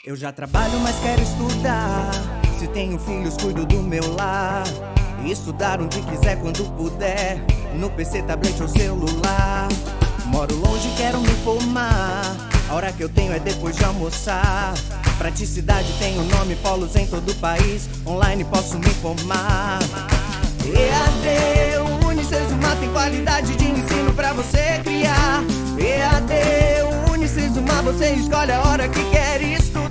Eu já trabalho, mas quero estudar. Se tenho filhos, cuido do meu lar. E estudar onde quiser, quando puder. No PC, tablet ou celular. Moro longe, quero me formar. A hora que eu tenho é depois de almoçar. Praticidade tem o nome, polos em todo o país. Online posso me formar. EAD, Unicesumar tem qualidade de ensino pra você criar. EAD, Unicesumar, você escolhe a hora que quer estudar.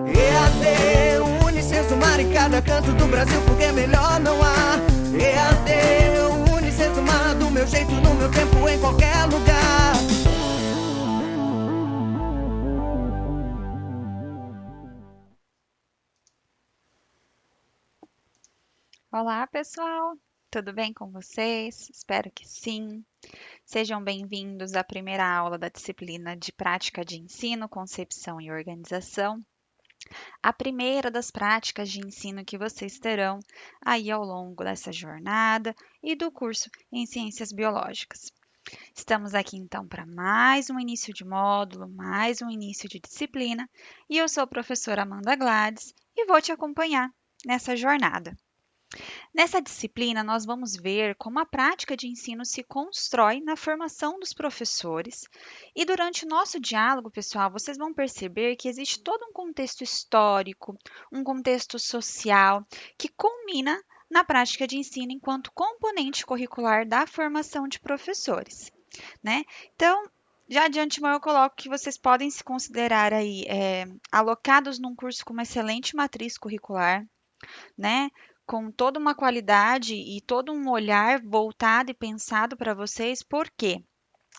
EAD, Unicesumar em cada canto do Brasil, porque melhor não há. EAD, Unicesumar, do meu jeito, no meu tempo, em qualquer lugar. Olá, pessoal! Tudo bem com vocês? Espero que sim. Sejam bem-vindos à primeira aula da disciplina de Prática de Ensino, Concepção e Organização. A primeira das práticas de ensino que vocês terão aí ao longo dessa jornada e do curso em Ciências Biológicas. Estamos aqui então para mais um início de módulo, mais um início de disciplina, e eu sou a professora Amanda Gladys e vou te acompanhar nessa jornada. Nessa disciplina, nós vamos ver como a prática de ensino se constrói na formação dos professores. E durante o nosso diálogo, pessoal, vocês vão perceber que existe todo um contexto histórico, um contexto social, que culmina na prática de ensino enquanto componente curricular da formação de professores, né? Então, já de antemão eu coloco que vocês podem se considerar aí alocados num curso com uma excelente matriz curricular, né? Com toda uma qualidade e todo um olhar voltado e pensado para vocês. Por quê?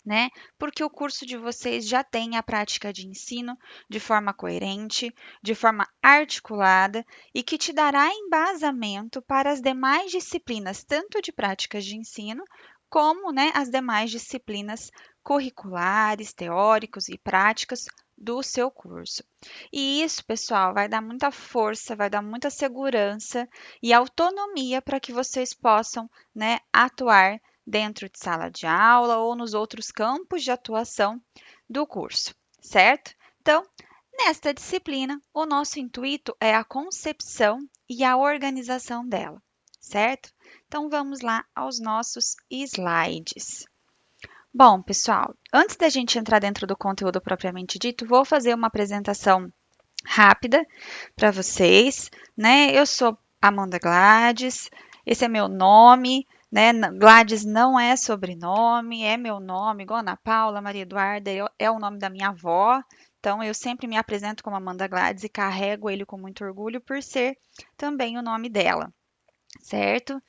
Né? Porque o curso de vocês já tem a prática de ensino de forma coerente, de forma articulada e que te dará embasamento para as demais disciplinas, tanto de práticas de ensino, como, né, as demais disciplinas curriculares, teóricos e práticas do seu curso. E isso, pessoal, vai dar muita força, vai dar muita segurança e autonomia para que vocês possam, né, atuar dentro de sala de aula ou nos outros campos de atuação do curso, certo? Então, nesta disciplina, o nosso intuito é a concepção e a organização dela, certo? Então, vamos lá aos nossos slides. Bom, pessoal, antes da gente entrar dentro do conteúdo propriamente dito, vou fazer uma apresentação rápida para vocês, né? Eu sou Amanda Gladys, esse é meu nome, né? Gladys não é sobrenome, é meu nome, igual Ana Paula, Maria Eduarda, é o nome da minha avó. Então, eu sempre me apresento como Amanda Gladys e carrego ele com muito orgulho por ser também o nome dela, certo?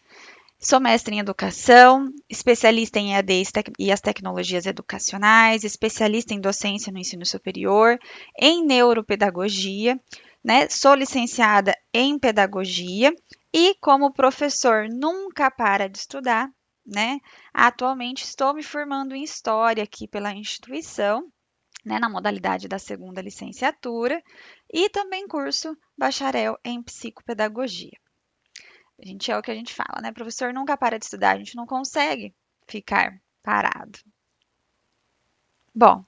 Sou mestre em educação, especialista em EAD e as tecnologias educacionais, especialista em docência no ensino superior, em neuropedagogia, né? Sou licenciada em pedagogia e, como professor nunca para de estudar, né? Atualmente estou me formando em história aqui pela instituição, né? Na modalidade da segunda licenciatura e também curso bacharel em psicopedagogia. A gente é o que a gente fala, né? Professor nunca para de estudar, a gente não consegue ficar parado. Bom,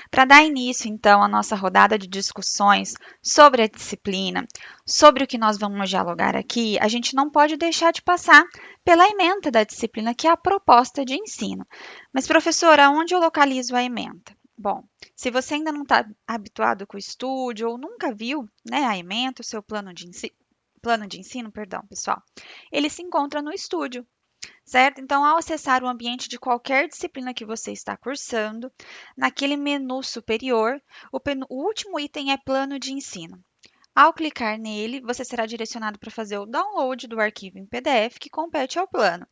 para dar início, então, à nossa rodada de discussões sobre a disciplina, sobre o que nós vamos dialogar aqui, a gente não pode deixar de passar pela ementa da disciplina, que é a proposta de ensino. Mas, professora, onde eu localizo a ementa? Bom, se você ainda não está habituado com o estudo ou nunca viu, né, a ementa, o seu plano de ensino, perdão, pessoal, ele se encontra no estúdio, certo? Então, ao acessar o ambiente de qualquer disciplina que você está cursando, naquele menu superior, o último item é plano de ensino. Ao clicar nele, você será direcionado para fazer o download do arquivo em PDF que compete ao plano.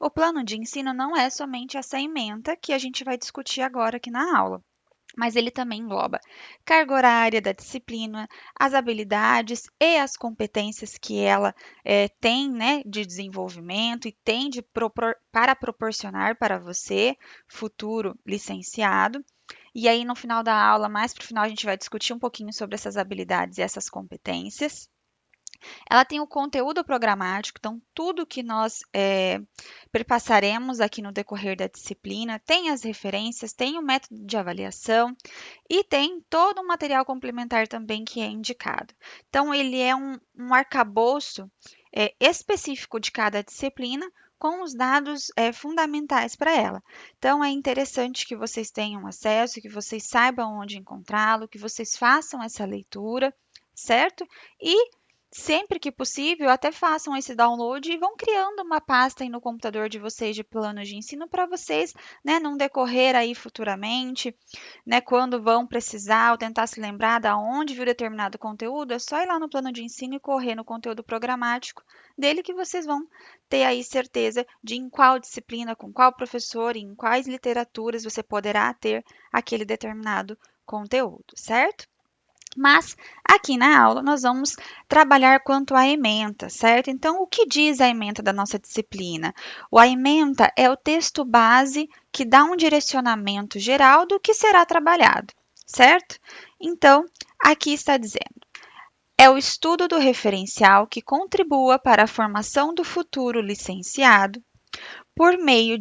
O plano de ensino não é somente essa ementa que a gente vai discutir agora aqui na aula, mas ele também engloba carga horária da disciplina, as habilidades e as competências que ela tem, né, de desenvolvimento e tem para proporcionar para você, futuro licenciado. E aí, no final da aula, mais para o final, a gente vai discutir um pouquinho sobre essas habilidades e essas competências. Ela tem o conteúdo programático, então tudo que nós perpassaremos aqui no decorrer da disciplina tem as referências, tem o método de avaliação e tem todo um material complementar também que é indicado. Então, ele é um arcabouço específico de cada disciplina com os dados fundamentais para ela. Então, é interessante que vocês tenham acesso, que vocês saibam onde encontrá-lo, que vocês façam essa leitura, certo? E sempre que possível, até façam esse download e vão criando uma pasta aí no computador de vocês de planos de ensino para vocês, né, num decorrer aí futuramente, né, quando vão precisar ou tentar se lembrar da onde viu determinado conteúdo, é só ir lá no plano de ensino e correr no conteúdo programático dele que vocês vão ter aí certeza de em qual disciplina, com qual professor e em quais literaturas você poderá ter aquele determinado conteúdo, certo? Mas aqui na aula nós vamos trabalhar quanto à ementa, certo? Então, o que diz a ementa da nossa disciplina? A ementa é o texto base que dá um direcionamento geral do que será trabalhado, certo? Então, aqui está dizendo: é o estudo do referencial que contribua para a formação do futuro licenciado por meio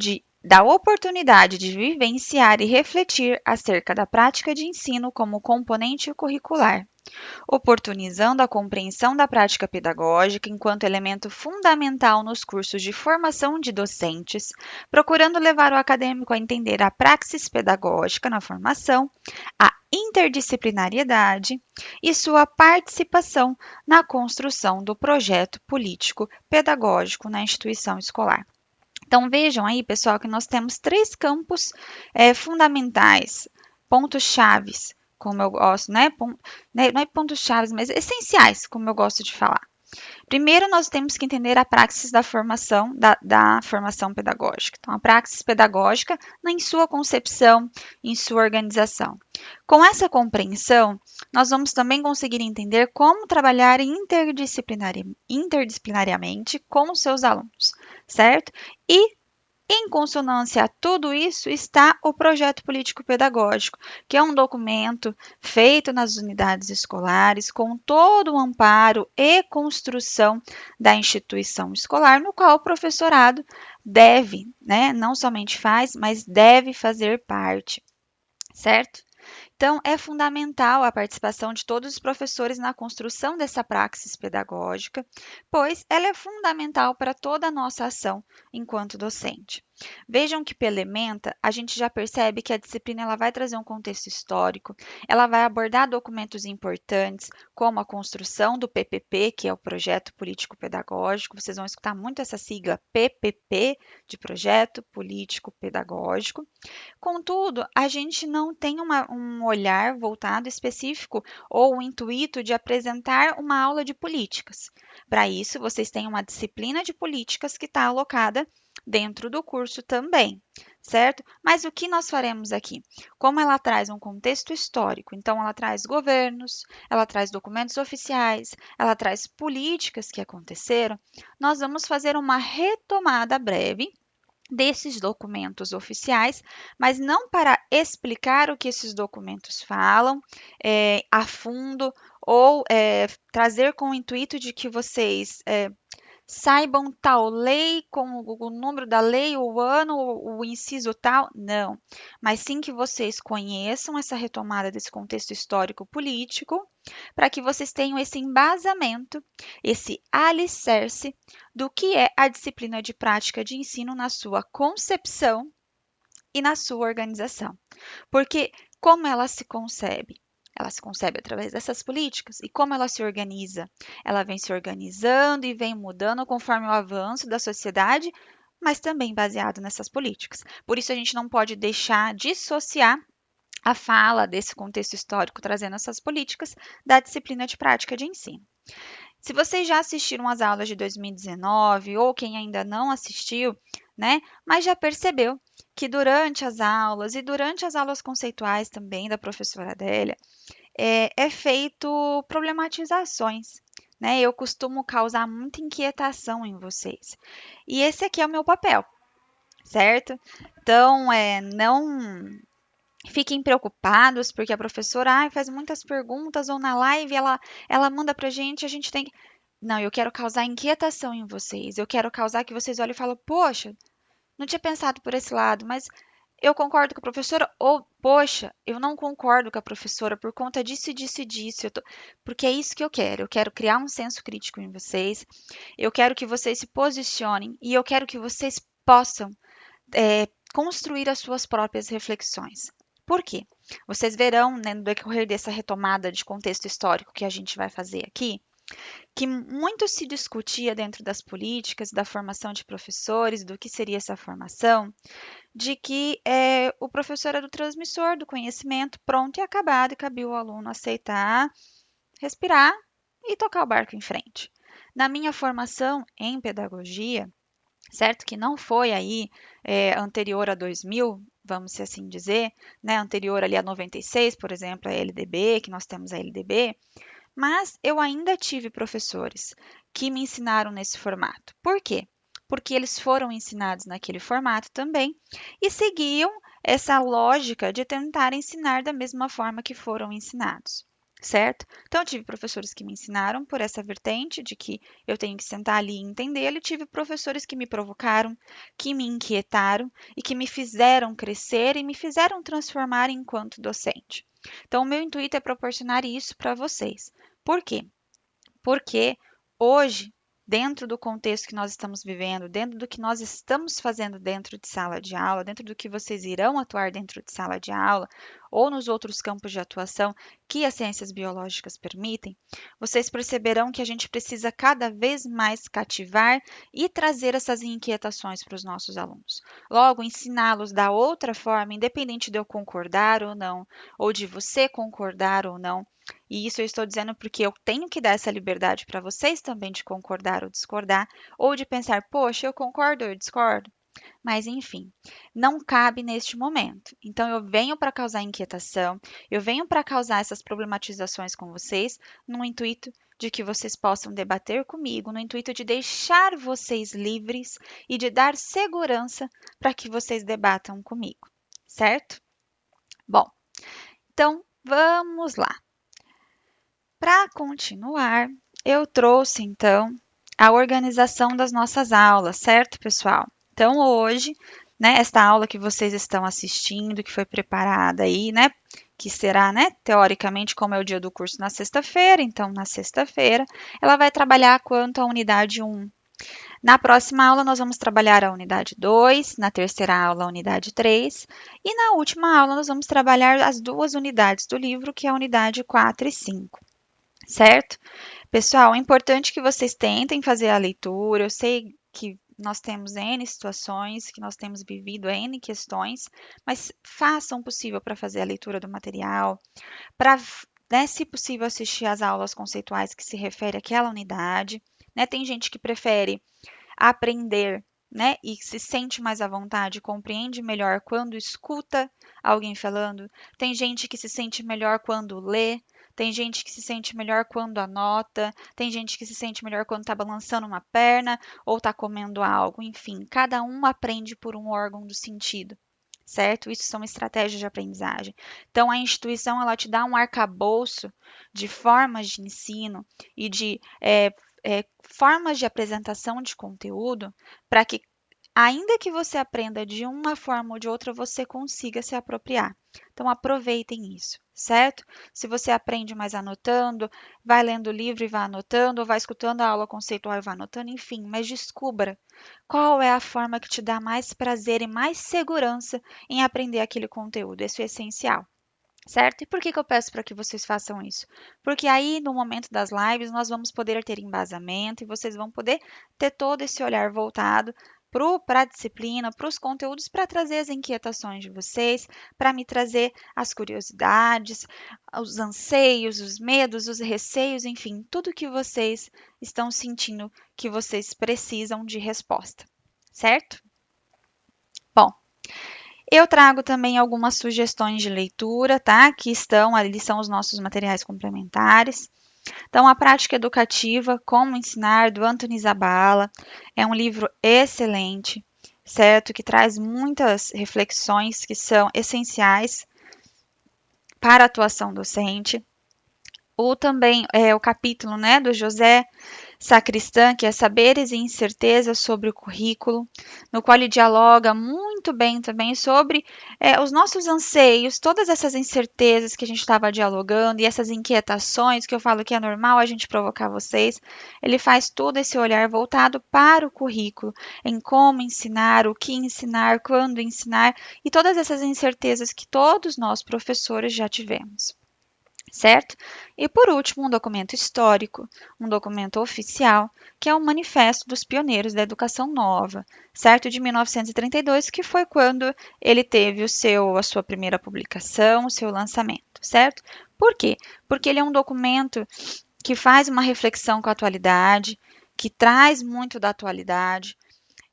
da oportunidade de vivenciar e refletir acerca da prática de ensino como componente curricular, oportunizando a compreensão da prática pedagógica enquanto elemento fundamental nos cursos de formação de docentes, procurando levar o acadêmico a entender a praxis pedagógica na formação, a interdisciplinariedade e sua participação na construção do projeto político pedagógico na instituição escolar. Então, vejam aí, pessoal, que nós temos três campos fundamentais, pontos-chaves, como eu gosto, né? Não é pontos-chaves, mas essenciais, como eu gosto de falar. Primeiro, nós temos que entender a praxis da formação, da formação pedagógica. Então, a praxis pedagógica em sua concepção, em sua organização. Com essa compreensão, nós vamos também conseguir entender como trabalhar interdisciplinariamente com os seus alunos, certo? E em consonância a tudo isso está o projeto político-pedagógico, que é um documento feito nas unidades escolares com todo o amparo e construção da instituição escolar, no qual o professorado deve, né, não somente faz, mas deve fazer parte, certo? Então, é fundamental a participação de todos os professores na construção dessa praxis pedagógica, pois ela é fundamental para toda a nossa ação enquanto docente. Vejam que pela ementa, a gente já percebe que a disciplina ela vai trazer um contexto histórico, ela vai abordar documentos importantes, como a construção do PPP, que é o Projeto Político Pedagógico. Vocês vão escutar muito essa sigla PPP, de Projeto Político Pedagógico. Contudo, a gente não tem um olhar voltado específico ou o intuito de apresentar uma aula de políticas. Para isso, vocês têm uma disciplina de políticas que está alocada dentro do curso também, certo? Mas o que nós faremos aqui? Como ela traz um contexto histórico, então ela traz governos, ela traz documentos oficiais, ela traz políticas que aconteceram, nós vamos fazer uma retomada breve desses documentos oficiais, mas não para explicar o que esses documentos falam a fundo ou trazer com o intuito de que vocês saibam tal lei, com o número da lei, o ano, o inciso tal, não. Mas sim que vocês conheçam essa retomada desse contexto histórico-político, para que vocês tenham esse embasamento, esse alicerce do que é a disciplina de prática de ensino na sua concepção e na sua organização. Porque como ela se concebe? Ela se concebe através dessas políticas. E como ela se organiza? Ela vem se organizando e vem mudando conforme o avanço da sociedade, mas também baseado nessas políticas. Por isso, a gente não pode deixar dissociar a fala desse contexto histórico trazendo essas políticas da disciplina de prática de ensino. Se vocês já assistiram às aulas de 2019 ou quem ainda não assistiu, né, mas já percebeu que durante as aulas e durante as aulas conceituais também da professora Adélia, é feito problematizações, né? Eu costumo causar muita inquietação em vocês. E esse aqui é o meu papel, certo? Então, não fiquem preocupados, porque a professora faz muitas perguntas ou na live ela manda para a gente tem que Não, eu quero causar inquietação em vocês. Eu quero causar que vocês olhem e falem, poxa, não tinha pensado por esse lado, mas eu concordo com a professora, ou, poxa, eu não concordo com a professora por conta disso e disso e disso. Porque é isso que eu quero. Eu quero criar um senso crítico em vocês. Eu quero que vocês se posicionem e eu quero que vocês possam construir as suas próprias reflexões. Por quê? Vocês verão, né, no decorrer dessa retomada de contexto histórico que a gente vai fazer aqui, que muito se discutia dentro das políticas, da formação de professores, do que seria essa formação, de que o professor era o transmissor do conhecimento pronto e acabado, e cabia o aluno aceitar, respirar e tocar o barco em frente. Na minha formação em pedagogia, certo? Que não foi aí anterior a 2000, vamos assim dizer, né? Anterior ali a 96, por exemplo, a LDB, que nós temos a LDB, mas eu ainda tive professores que me ensinaram nesse formato. Por quê? Porque eles foram ensinados naquele formato também e seguiam essa lógica de tentar ensinar da mesma forma que foram ensinados, certo? Então, eu tive professores que me ensinaram por essa vertente de que eu tenho que sentar ali e entender, e tive professores que me provocaram, que me inquietaram e que me fizeram crescer e me fizeram transformar enquanto docente. Então, o meu intuito é proporcionar isso para vocês. Por quê? Porque hoje, dentro do contexto que nós estamos vivendo, dentro do que nós estamos fazendo dentro de sala de aula, dentro do que vocês irão atuar dentro de sala de aula, ou nos outros campos de atuação que as ciências biológicas permitem, vocês perceberão que a gente precisa cada vez mais cativar e trazer essas inquietações para os nossos alunos. Logo, ensiná-los da outra forma, independente de eu concordar ou não, ou de você concordar ou não. E isso eu estou dizendo porque eu tenho que dar essa liberdade para vocês também de concordar ou discordar, ou de pensar, poxa, eu concordo ou eu discordo. Mas enfim, não cabe neste momento. Então eu venho para causar inquietação, eu venho para causar essas problematizações com vocês, no intuito de que vocês possam debater comigo, no intuito de deixar vocês livres e de dar segurança para que vocês debatam comigo, certo? Bom, então vamos lá. Para continuar, eu trouxe então a organização das nossas aulas, certo, pessoal? Então, hoje, né, esta aula que vocês estão assistindo, que foi preparada aí, né, que será, né, teoricamente, como é o dia do curso na sexta-feira, então, na sexta-feira, ela vai trabalhar quanto à unidade 1. Na próxima aula, nós vamos trabalhar a unidade 2, na terceira aula, a unidade 3, e na última aula, nós vamos trabalhar as duas unidades do livro, que é a unidade 4 e 5. Certo? Pessoal, é importante que vocês tentem fazer a leitura. Eu sei que nós temos N situações, que nós temos vivido N questões, mas façam o possível para fazer a leitura do material, para, né, se possível, assistir às aulas conceituais que se refere àquela unidade. Né? Tem gente que prefere aprender, né, e se sente mais à vontade, compreende melhor quando escuta alguém falando. Tem gente que se sente melhor quando lê. Tem gente que se sente melhor quando anota, tem gente que se sente melhor quando está balançando uma perna ou está comendo algo. Enfim, cada um aprende por um órgão do sentido, certo? Isso são estratégias de aprendizagem. Então, a instituição ela te dá um arcabouço de formas de ensino e de formas de apresentação de conteúdo para que, ainda que você aprenda de uma forma ou de outra, você consiga se apropriar. Então, aproveitem isso, certo? Se você aprende mais anotando, vai lendo o livro e vai anotando, ou vai escutando a aula conceitual e vai anotando, enfim, mas descubra qual é a forma que te dá mais prazer e mais segurança em aprender aquele conteúdo. Isso é essencial. Certo? E por que eu peço para que vocês façam isso? Porque aí, no momento das lives, nós vamos poder ter embasamento e vocês vão poder ter todo esse olhar voltado para a disciplina, para os conteúdos, para trazer as inquietações de vocês, para me trazer as curiosidades, os anseios, os medos, os receios, enfim, tudo que vocês estão sentindo que vocês precisam de resposta, certo? Bom, eu trago também algumas sugestões de leitura, tá? Que estão ali, são os nossos materiais complementares. Então, a prática educativa, Como Ensinar, do Anthony Zabala, é um livro excelente, certo? Que traz muitas reflexões que são essenciais para a atuação docente. ou também o capítulo, né, do José Sacristã, que é Saberes e Incertezas sobre o Currículo, no qual ele dialoga muito bem também sobre os nossos anseios, todas essas incertezas que a gente estava dialogando e essas inquietações que eu falo que é normal a gente provocar vocês. Ele faz todo esse olhar voltado para o currículo, em como ensinar, o que ensinar, quando ensinar e todas essas incertezas que todos nós professores já tivemos. Certo? E por último, um documento histórico, um documento oficial, que é o Manifesto dos Pioneiros da Educação Nova, certo? De 1932, que foi quando ele teve a sua primeira publicação, o seu lançamento, certo? Por quê? Porque ele é um documento que faz uma reflexão com a atualidade, que traz muito da atualidade,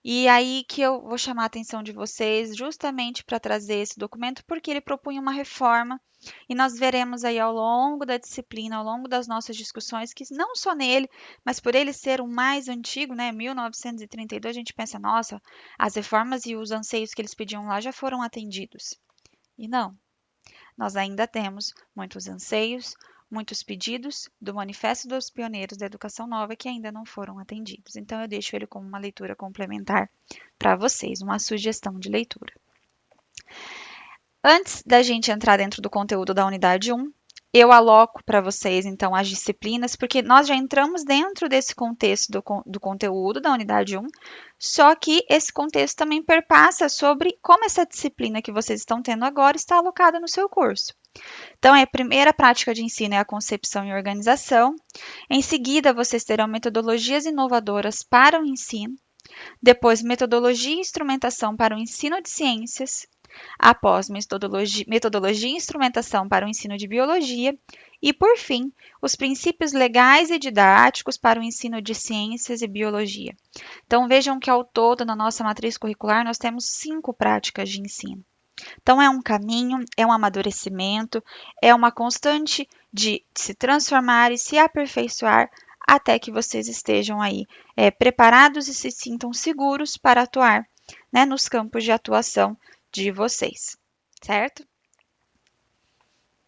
e aí que eu vou chamar a atenção de vocês justamente para trazer esse documento, porque ele propunha uma reforma e nós veremos aí ao longo da disciplina, ao longo das nossas discussões, que não só nele, mas por ele ser o mais antigo, né, 1932, a gente pensa, nossa, as reformas e os anseios que eles pediam lá já foram atendidos. E não, nós ainda temos muitos anseios, muitos pedidos do Manifesto dos Pioneiros da Educação Nova que ainda não foram atendidos. Então, eu deixo ele como uma leitura complementar para vocês, uma sugestão de leitura. Antes da gente entrar dentro do conteúdo da unidade 1, eu aloco para vocês, então, as disciplinas, porque nós já entramos dentro desse contexto do conteúdo da unidade 1, só que esse contexto também perpassa sobre como essa disciplina que vocês estão tendo agora está alocada no seu curso. Então, a primeira prática de ensino é a concepção e organização. Em seguida, vocês terão metodologias inovadoras para o ensino. Depois, metodologia e instrumentação para o ensino de ciências. Após, metodologia e instrumentação para o ensino de biologia. E, por fim, os princípios legais e didáticos para o ensino de ciências e biologia. Então, vejam que ao todo, na nossa matriz curricular, nós temos 5 práticas de ensino. Então, é um caminho, é um amadurecimento, é uma constante de se transformar e se aperfeiçoar até que vocês estejam aí preparados e se sintam seguros para atuar, né, nos campos de atuação de vocês, certo?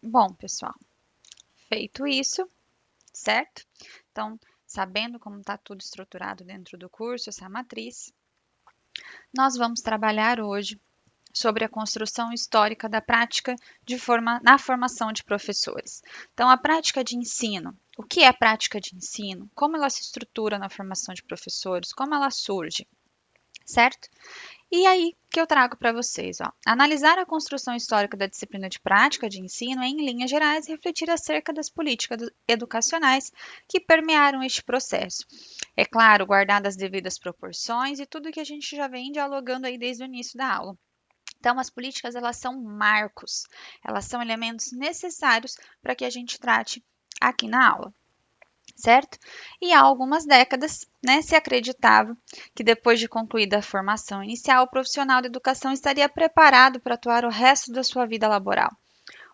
Bom, pessoal, feito isso, certo? Então, sabendo como está tudo estruturado dentro do curso, essa matriz, nós vamos trabalhar hoje sobre a construção histórica da prática na formação de professores. Então, a prática de ensino. O que é a prática de ensino? Como ela se estrutura na formação de professores? Como ela surge? Certo? E aí que eu trago para vocês, ó. Analisar a construção histórica da disciplina de prática de ensino é, em linhas gerais, refletir acerca das políticas educacionais que permearam este processo. É claro, guardar as devidas proporções e tudo que a gente já vem dialogando aí desde o início da aula. Então, as políticas, elas são marcos, elas são elementos necessários para que a gente trate aqui na aula, certo? E há algumas décadas, né, se acreditava que depois de concluída a formação inicial, o profissional da educação estaria preparado para atuar o resto da sua vida laboral.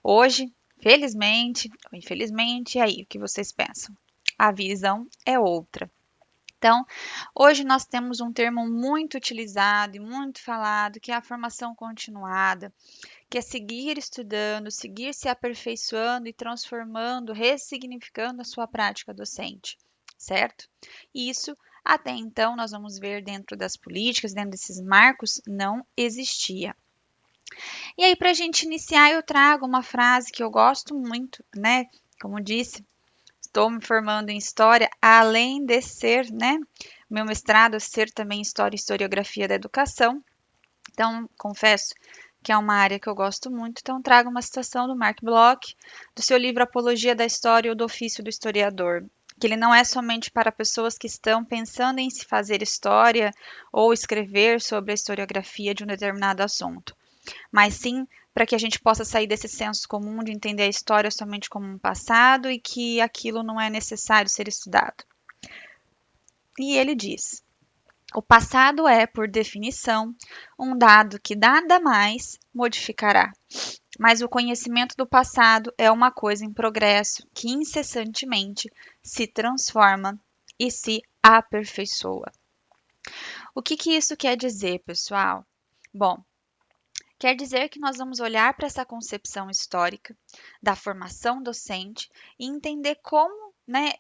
Hoje, felizmente ou infelizmente, e aí, o que vocês pensam? A visão é outra. Então, hoje nós temos um termo muito utilizado e muito falado, que é a formação continuada, que é seguir estudando, seguir se aperfeiçoando e transformando, ressignificando a sua prática docente, certo? E isso, até então, nós vamos ver dentro das políticas, dentro desses marcos, não existia. E aí, para a gente iniciar, eu trago uma frase que eu gosto muito, né? Como disse, estou me formando em História, além de ser, né, meu mestrado ser também História e Historiografia da Educação. Então, confesso que é uma área que eu gosto muito. Então, trago uma citação do Mark Bloch, do seu livro Apologia da História ou do Ofício do Historiador, que ele não é somente para pessoas que estão pensando em se fazer história ou escrever sobre a historiografia de um determinado assunto, mas sim para que a gente possa sair desse senso comum de entender a história somente como um passado e que aquilo não é necessário ser estudado. E ele diz: o passado é, por definição, um dado que nada mais modificará. Mas o conhecimento do passado é uma coisa em progresso que incessantemente se transforma e se aperfeiçoa. O que isso quer dizer, pessoal? Bom, Quer dizer que nós vamos olhar para essa concepção histórica da formação docente e entender como, né,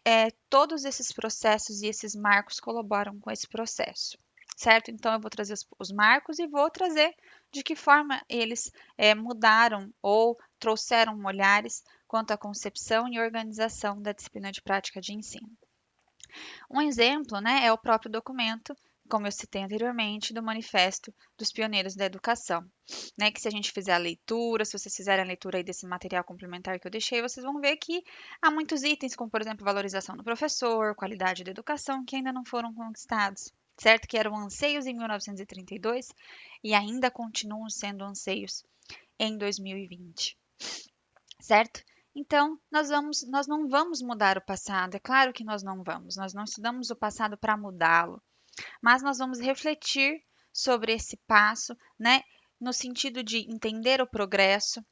todos esses processos e esses marcos colaboram com esse processo, certo? Então, eu vou trazer os marcos e vou trazer de que forma eles mudaram ou trouxeram olhares quanto à concepção e organização da disciplina de prática de ensino. Um exemplo, né, é o próprio documento, como eu citei anteriormente, do Manifesto dos Pioneiros da Educação, né, que se a gente fizer a leitura, se vocês fizerem a leitura aí desse material complementar que eu deixei, vocês vão ver que há muitos itens, como por exemplo, valorização do professor, qualidade da educação, que ainda não foram conquistados, certo? Que eram anseios em 1932 e ainda continuam sendo anseios em 2020, certo? Então, nós não vamos mudar o passado, é claro que nós não vamos, nós não estudamos o passado para mudá-lo, mas nós vamos refletir sobre esse passo, né, no sentido de entender o progresso,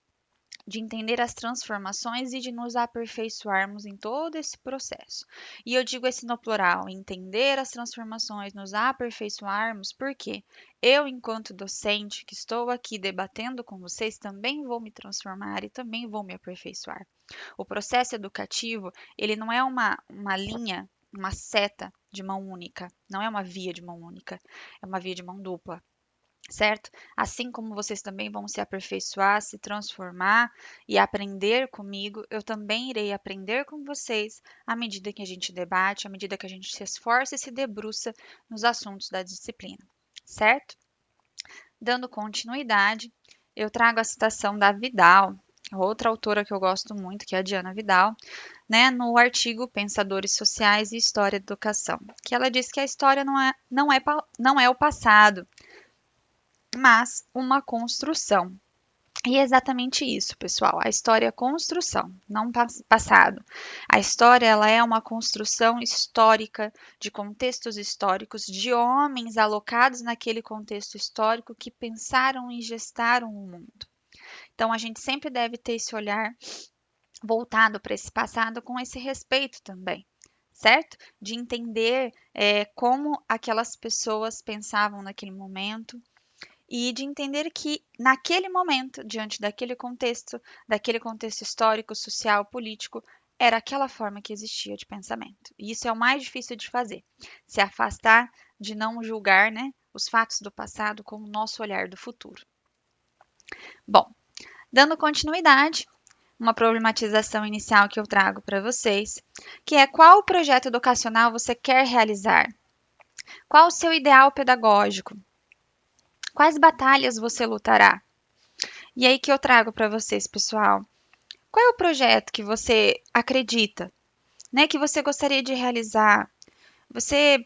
de entender as transformações e de nos aperfeiçoarmos em todo esse processo. E eu digo esse no plural, entender as transformações, nos aperfeiçoarmos, porque eu, enquanto docente que estou aqui debatendo com vocês, também vou me transformar e também vou me aperfeiçoar. O processo educativo, ele não é uma linha, uma seta de mão única, não é uma via de mão única, é uma via de mão dupla, certo? Assim como vocês também vão se aperfeiçoar, se transformar e aprender comigo, eu também irei aprender com vocês à medida que a gente debate, à medida que a gente se esforça e se debruça nos assuntos da disciplina, certo? Dando continuidade, eu trago a citação da Vidal, outra autora que eu gosto muito, que é a Diana Vidal, né, no artigo Pensadores Sociais e História da Educação, que ela diz que a história não é o passado, mas uma construção. E é exatamente isso, pessoal. A história é construção, não passado. A história ela é uma construção histórica de contextos históricos, de homens alocados naquele contexto histórico que pensaram e gestaram o mundo. Então, a gente sempre deve ter esse olhar voltado para esse passado com esse respeito também, certo? De entender como aquelas pessoas pensavam naquele momento e de entender que naquele momento, diante daquele contexto histórico, social, político, era aquela forma que existia de pensamento. E isso é o mais difícil de fazer, se afastar de não julgar, né, os fatos do passado com o nosso olhar do futuro. Bom, dando continuidade, uma problematização inicial que eu trago para vocês, que é qual projeto educacional você quer realizar? Qual o seu ideal pedagógico? Quais batalhas você lutará? E aí que eu trago para vocês, pessoal. Qual é o projeto que você acredita, né, que você gostaria de realizar? Você,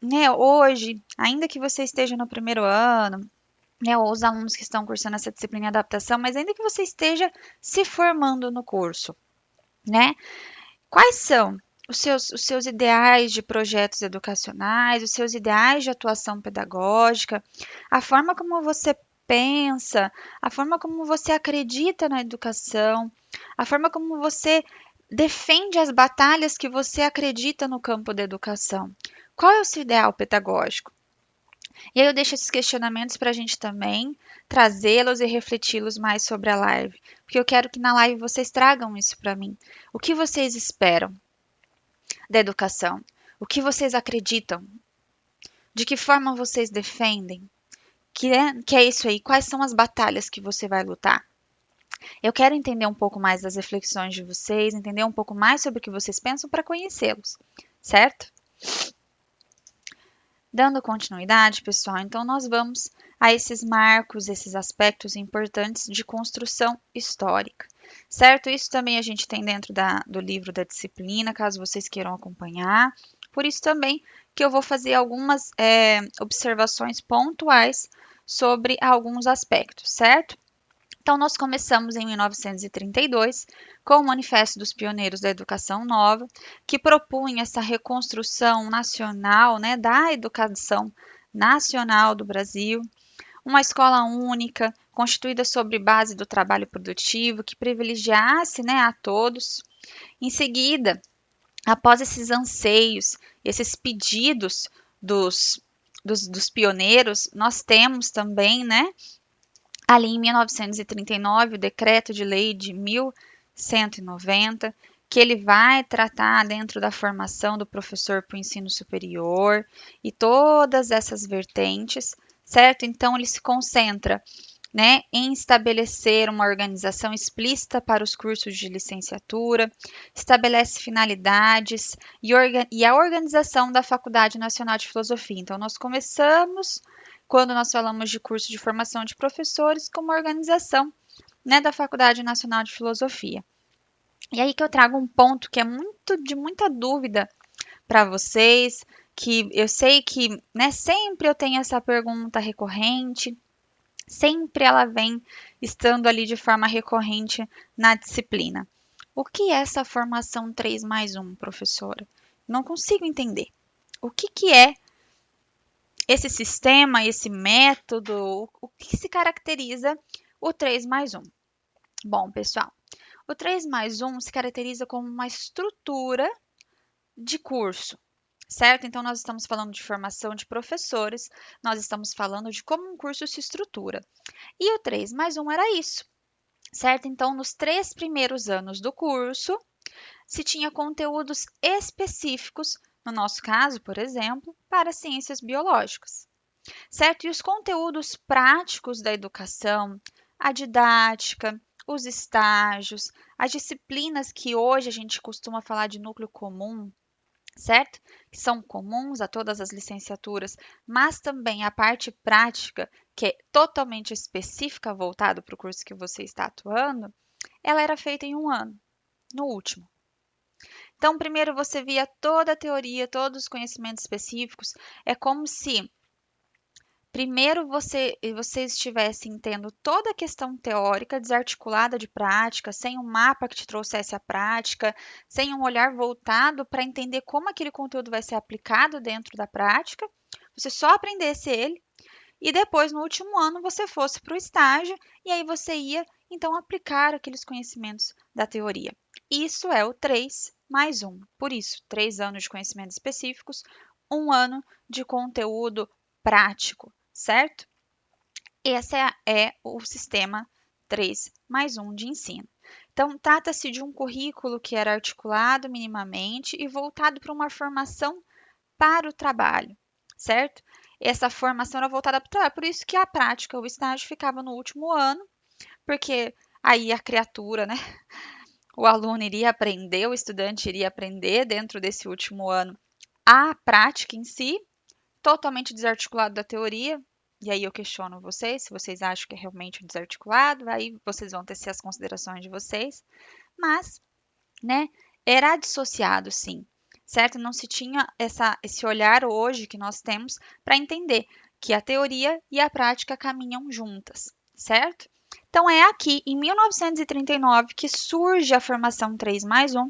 né, hoje, ainda que você esteja no primeiro ano, né, ou os alunos que estão cursando essa disciplina de adaptação, mas ainda que você esteja se formando no curso, né? Quais são os seus ideais de projetos educacionais, os seus ideais de atuação pedagógica, a forma como você pensa, a forma como você acredita na educação, a forma como você defende as batalhas que você acredita no campo da educação. Qual é o seu ideal pedagógico? E aí eu deixo esses questionamentos para a gente também trazê-los e refleti-los mais sobre a live, porque eu quero que na live vocês tragam isso para mim. O que vocês esperam da educação? O que vocês acreditam? De que forma vocês defendem? Que é isso aí? Quais são as batalhas que você vai lutar? Eu quero entender um pouco mais das reflexões de vocês, entender um pouco mais sobre o que vocês pensam para conhecê-los, certo? Dando continuidade, pessoal, então nós vamos a esses marcos, esses aspectos importantes de construção histórica, certo? Isso também a gente tem dentro do livro da disciplina, caso vocês queiram acompanhar. Por isso também que eu vou fazer algumas observações pontuais sobre alguns aspectos, certo? Então, nós começamos em 1932 com o Manifesto dos Pioneiros da Educação Nova, que propunha essa reconstrução nacional, né, da educação nacional do Brasil, uma escola única, constituída sobre base do trabalho produtivo, que privilegiasse, né, a todos. Em seguida, após esses anseios, esses pedidos dos pioneiros, nós temos também, né, ali em 1939, o decreto de lei de 1190, que ele vai tratar dentro da formação do professor para o ensino superior e todas essas vertentes, certo? Então, ele se concentra, né, em estabelecer uma organização explícita para os cursos de licenciatura, estabelece finalidades e a organização da Faculdade Nacional de Filosofia. Então, nós começamos, quando nós falamos de curso de formação de professores, com uma organização, né, da Faculdade Nacional de Filosofia. E aí que eu trago um ponto que é de muita dúvida para vocês, que eu sei que, né, sempre eu tenho essa pergunta recorrente, sempre ela vem estando ali de forma recorrente na disciplina. O que é essa formação 3+1, professora? Não consigo entender. O que é esse sistema, esse método? O que se caracteriza o 3+1? Bom, pessoal, o 3+1 se caracteriza como uma estrutura de curso, certo? Então, nós estamos falando de formação de professores, nós estamos falando de como um curso se estrutura. E o 3+1 era isso, certo? Então, nos 3 primeiros anos do curso, se tinha conteúdos específicos, no nosso caso, por exemplo, para ciências biológicas, certo? E os conteúdos práticos da educação, a didática, os estágios, as disciplinas que hoje a gente costuma falar de núcleo comum, certo? Que são comuns a todas as licenciaturas, mas também a parte prática, que é totalmente específica, voltada para o curso que você está atuando, ela era feita em um ano, no último. Então, primeiro você via toda a teoria, todos os conhecimentos específicos, é como se primeiro você estivesse tendo toda a questão teórica desarticulada de prática, sem um mapa que te trouxesse a prática, sem um olhar voltado para entender como aquele conteúdo vai ser aplicado dentro da prática, você só aprendesse ele e depois, no último ano, você fosse para o estágio e aí você ia, então, aplicar aqueles conhecimentos da teoria. Isso é o 3+1. Por isso, 3 anos de conhecimentos específicos, 1 ano de conteúdo prático, certo? Esse é o sistema 3+1 de ensino. Então, trata-se de um currículo que era articulado minimamente e voltado para uma formação para o trabalho, certo? Essa formação era voltada para o trabalho, por isso que a prática, o estágio ficava no último ano, porque aí a criatura, né, o aluno iria aprender, o estudante iria aprender dentro desse último ano a prática em si, totalmente desarticulado da teoria. E aí eu questiono vocês, se vocês acham que é realmente desarticulado, aí vocês vão ter as considerações de vocês, mas, né, era dissociado sim, certo? Não se tinha esse olhar hoje que nós temos para entender que a teoria e a prática caminham juntas, certo? Então é aqui, em 1939, que surge a formação 3+1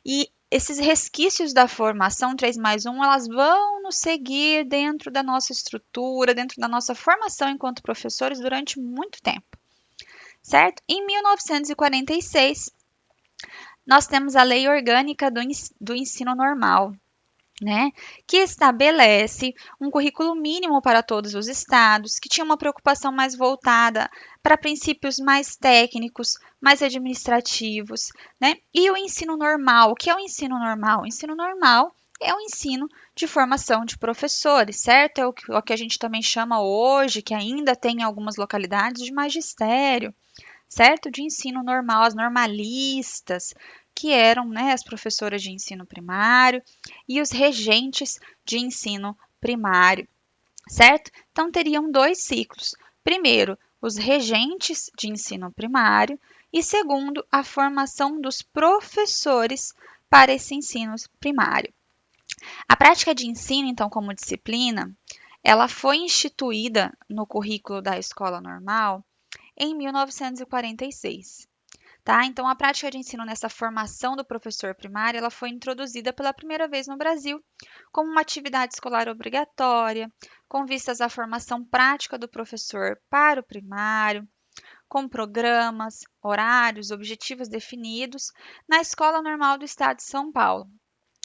e esses resquícios da formação 3+1, elas vão nos seguir dentro da nossa estrutura, dentro da nossa formação enquanto professores durante muito tempo, certo? Em 1946, nós temos a Lei Orgânica do Ensino Normal, né, que estabelece um currículo mínimo para todos os estados, que tinha uma preocupação mais voltada para princípios mais técnicos, mais administrativos, né? E o ensino normal, o que é o ensino normal? O ensino normal é o ensino de formação de professores, certo? É o que a gente também chama hoje, que ainda tem em algumas localidades, de magistério, certo? De ensino normal, as normalistas, que eram, né, as professoras de ensino primário e os regentes de ensino primário, certo? Então teriam 2 ciclos. Primeiro, os regentes de ensino primário e segundo, a formação dos professores para esse ensino primário. A prática de ensino, então, como disciplina, ela foi instituída no currículo da escola normal em 1946. Tá? Então, a prática de ensino nessa formação do professor primário, ela foi introduzida pela primeira vez no Brasil como uma atividade escolar obrigatória, com vistas à formação prática do professor para o primário, com programas, horários, objetivos definidos na Escola Normal do Estado de São Paulo,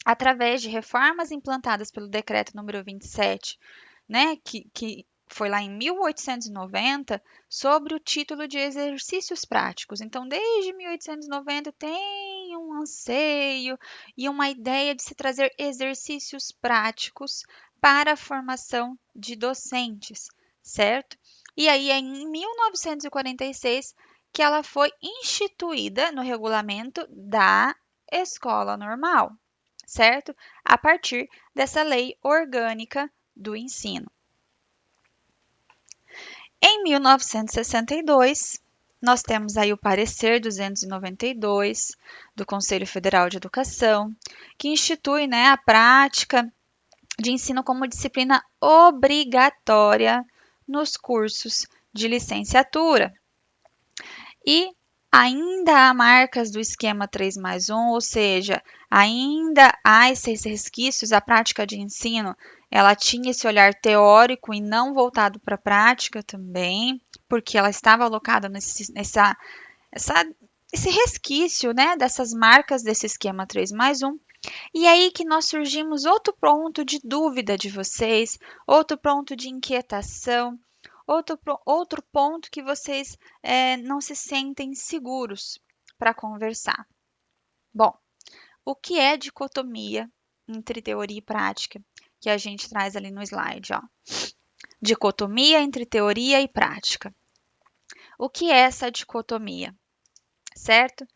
através de reformas implantadas pelo Decreto número 27, né, que foi lá em 1890, sobre o título de exercícios práticos. Então, desde 1890 tem um anseio e uma ideia de se trazer exercícios práticos para a formação de docentes, certo? E aí, é em 1946 que ela foi instituída no regulamento da escola normal, certo? A partir dessa lei orgânica do ensino. Em 1962, nós temos aí o parecer 292 do Conselho Federal de Educação, que institui, né, a prática de ensino como disciplina obrigatória nos cursos de licenciatura. E ainda há marcas do esquema 3+1, ou seja, ainda há esses resquícios, a prática de ensino, ela tinha esse olhar teórico e não voltado para a prática também, porque ela estava alocada esse resquício, né, dessas marcas desse esquema 3+1. E aí que nós surgimos outro ponto de dúvida de vocês, outro ponto de inquietação, outro ponto que vocês não se sentem seguros para conversar. Bom, o que é dicotomia entre teoria e prática? Que a gente traz ali no slide, ó. Dicotomia entre teoria e prática. O que é essa dicotomia? Certo?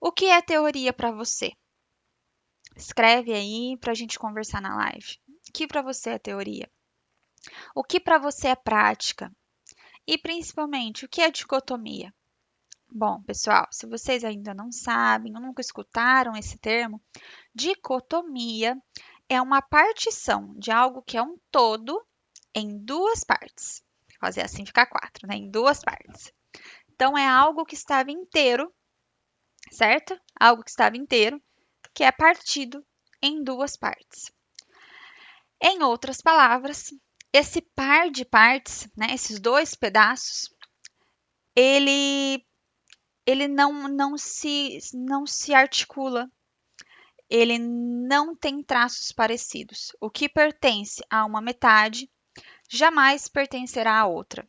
O que é teoria para você? Escreve aí para a gente conversar na live. O que para você é teoria? O que para você é prática? E principalmente, o que é dicotomia? Bom, pessoal, se vocês ainda não sabem ou nunca escutaram esse termo, dicotomia é uma partição de algo que é um todo em duas partes. Vou fazer assim ficar 4, né? Em duas partes. Então, é algo que estava inteiro, certo? Algo que estava inteiro, que é partido em duas partes. Em outras palavras, esse par de partes, né, esses dois pedaços, ele não se articula, ele não tem traços parecidos. O que pertence a uma metade jamais pertencerá à outra,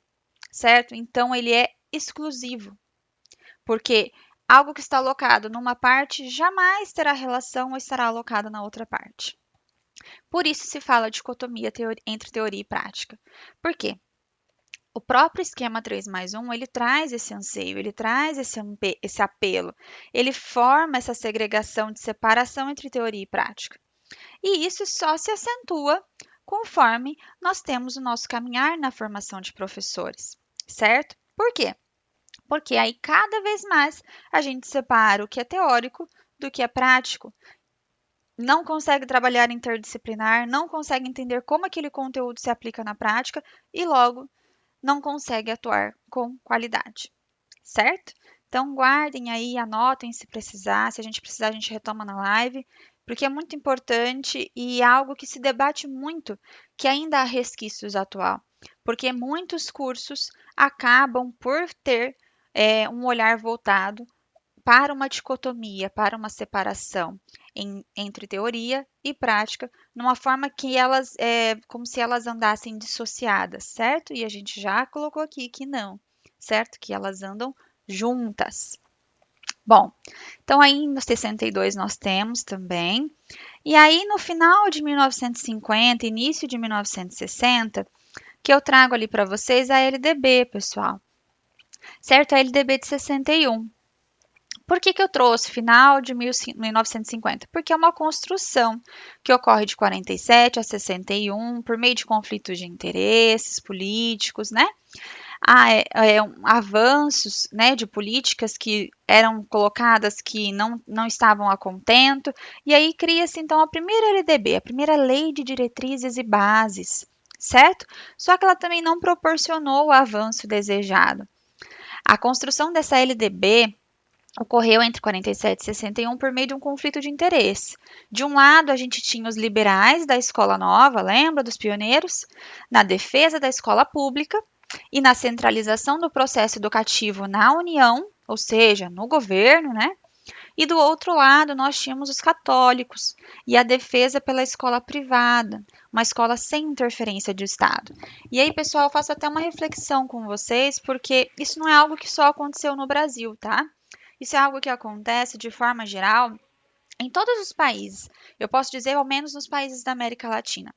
certo? Então, ele é exclusivo, porque algo que está alocado numa parte jamais terá relação ou estará alocado na outra parte. Por isso se fala dicotomia entre teoria e prática. Por quê? O próprio esquema 3+1, ele traz esse anseio, ele traz esse apelo, ele forma essa segregação de separação entre teoria e prática. E isso só se acentua conforme nós temos o nosso caminhar na formação de professores, certo? Por quê? Porque aí cada vez mais a gente separa o que é teórico do que é prático. Não consegue trabalhar interdisciplinar, não consegue entender como aquele conteúdo se aplica na prática e logo não consegue atuar com qualidade, certo? Então, guardem aí, anotem se precisar. Se a gente precisar, a gente retoma na live, porque é muito importante e é algo que se debate muito, que ainda há resquícios atual, porque muitos cursos acabam por ter um olhar voltado para uma dicotomia, para uma separação entre teoria e prática, numa forma que elas, como se elas andassem dissociadas, certo? E a gente já colocou aqui que não, certo? Que elas andam juntas. Bom, então aí no 62 nós temos também. E aí no final de 1950, início de 1960, que eu trago ali para vocês a LDB, pessoal. Certo? A LDB de 61. Por que eu trouxe final de 1950? Porque é uma construção que ocorre de 47 a 61 por meio de conflitos de interesses políticos, né? Avanços, né, de políticas que eram colocadas que não estavam a contento, e aí cria-se então a primeira LDB, a primeira Lei de Diretrizes e Bases, certo? Só que ela também não proporcionou o avanço desejado. A construção dessa LDB ocorreu entre 47 e 61 por meio de um conflito de interesse. De um lado, a gente tinha os liberais da escola nova, lembra dos pioneiros? Na defesa da escola pública e na centralização do processo educativo na União, ou seja, no governo, né? E do outro lado, nós tínhamos os católicos e a defesa pela escola privada, uma escola sem interferência do Estado. E aí, pessoal, eu faço até uma reflexão com vocês, porque isso não é algo que só aconteceu no Brasil, tá? Isso é algo que acontece de forma geral em todos os países. Eu posso dizer, ao menos nos países da América Latina.